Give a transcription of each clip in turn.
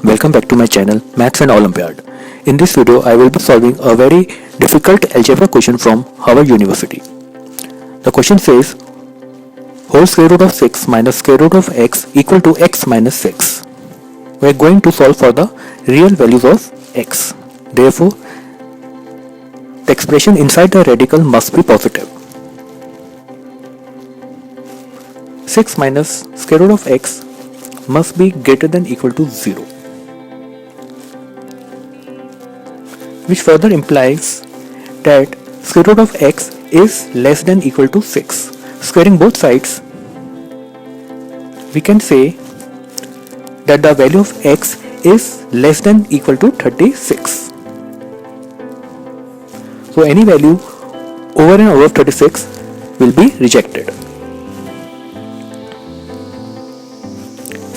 welcome back to my channel Maths and Olympiad. In this video I will be solving a very difficult algebra question from Harvard University. The question says whole square root of 6 minus square root of x equal to x minus 6. We are going to solve for the real values of x. Therefore, the expression inside the radical must be positive. 6 minus square root of x must be greater than equal to 0, which further implies that square root of x is less than equal to 6. Squaring both sides, we can say that the value of x is less than equal to 36. So any value over and above 36 will be rejected.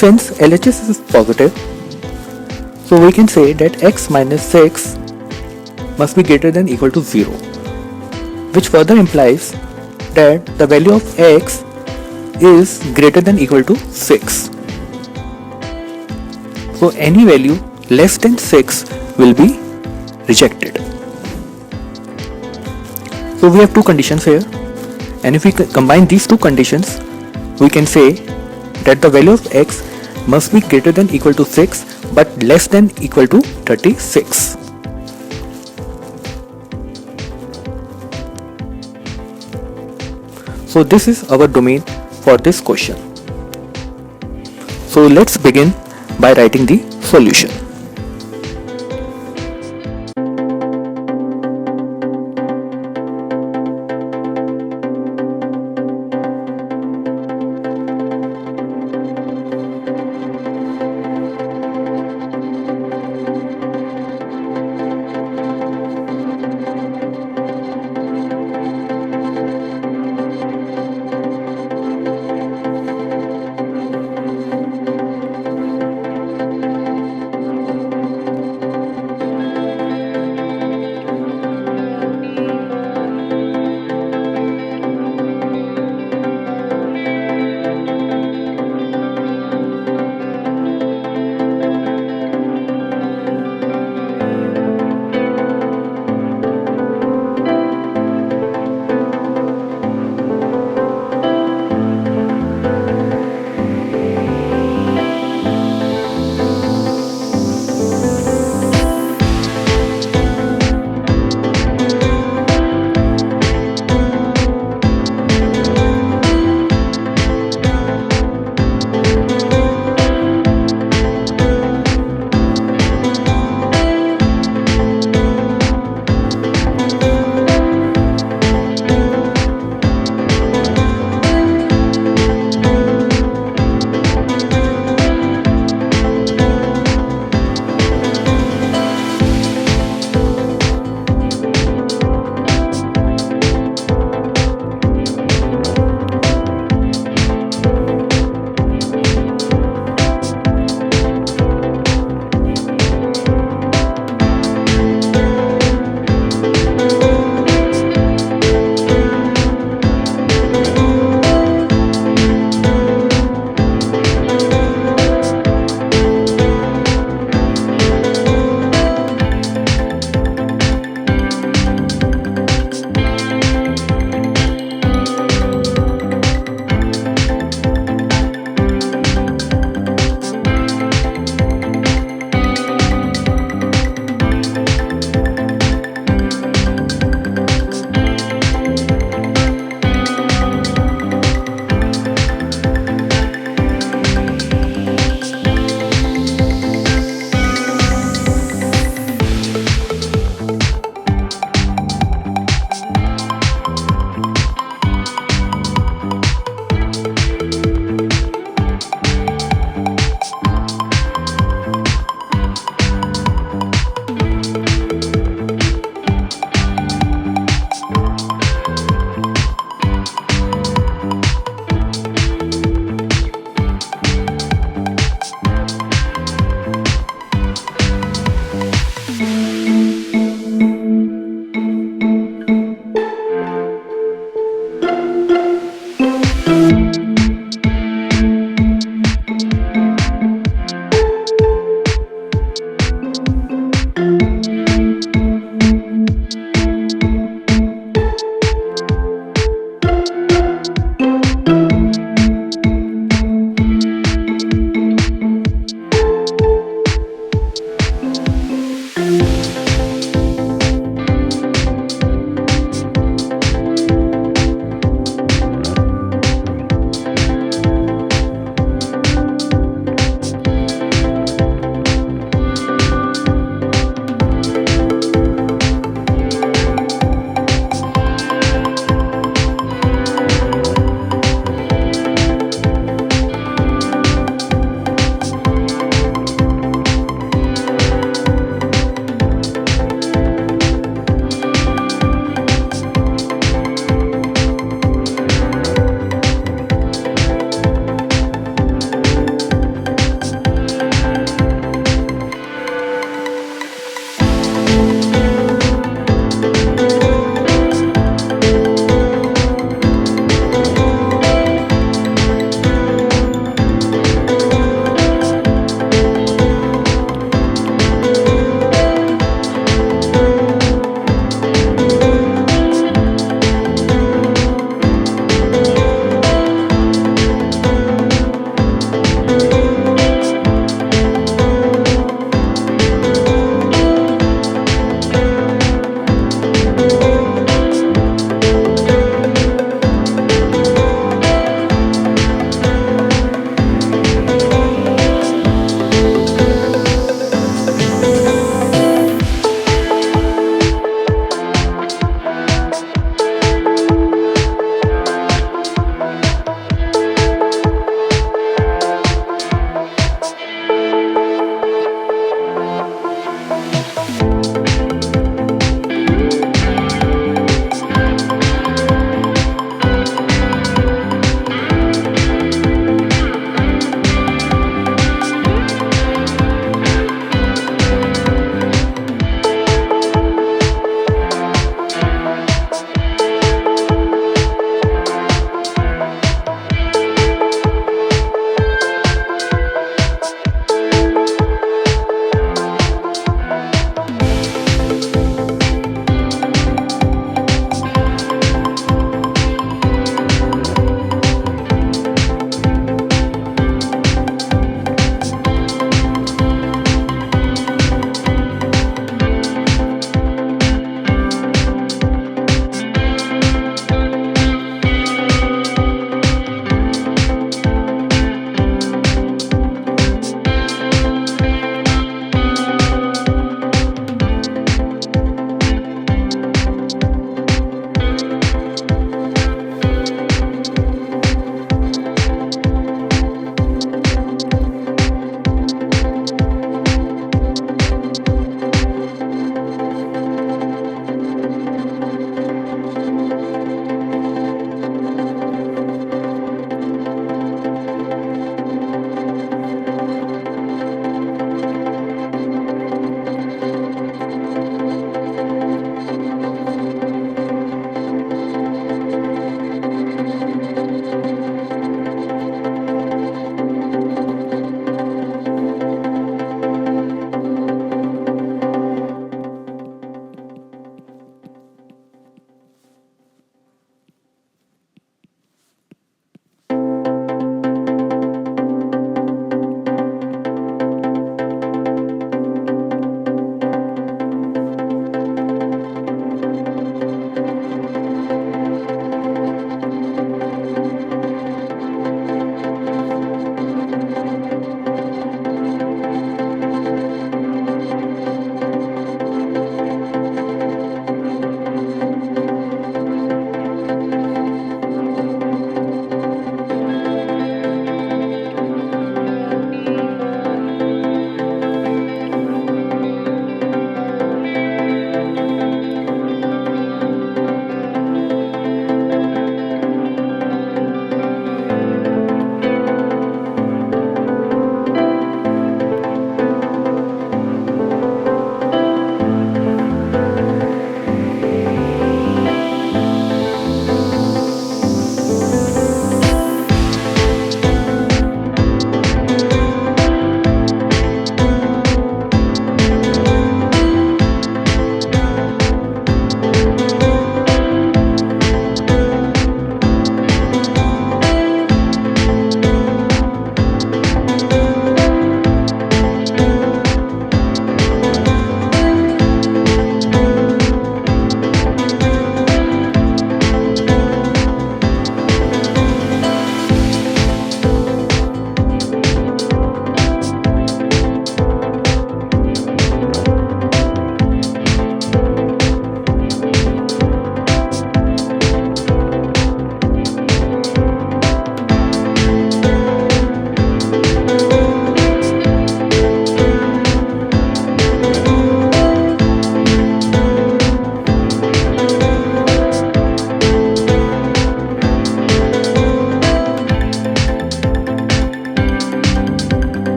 Since LHS is positive, so we can say that x minus 6 must be greater than equal to 0, which further implies that the value of x is greater than equal to 6. So any value less than 6 will be rejected. So we have two conditions here, and if we combine these two conditions, we can say that the value of x must be greater than equal to 6 but less than equal to 36. So this is our domain for this question. So let's begin by writing the solution.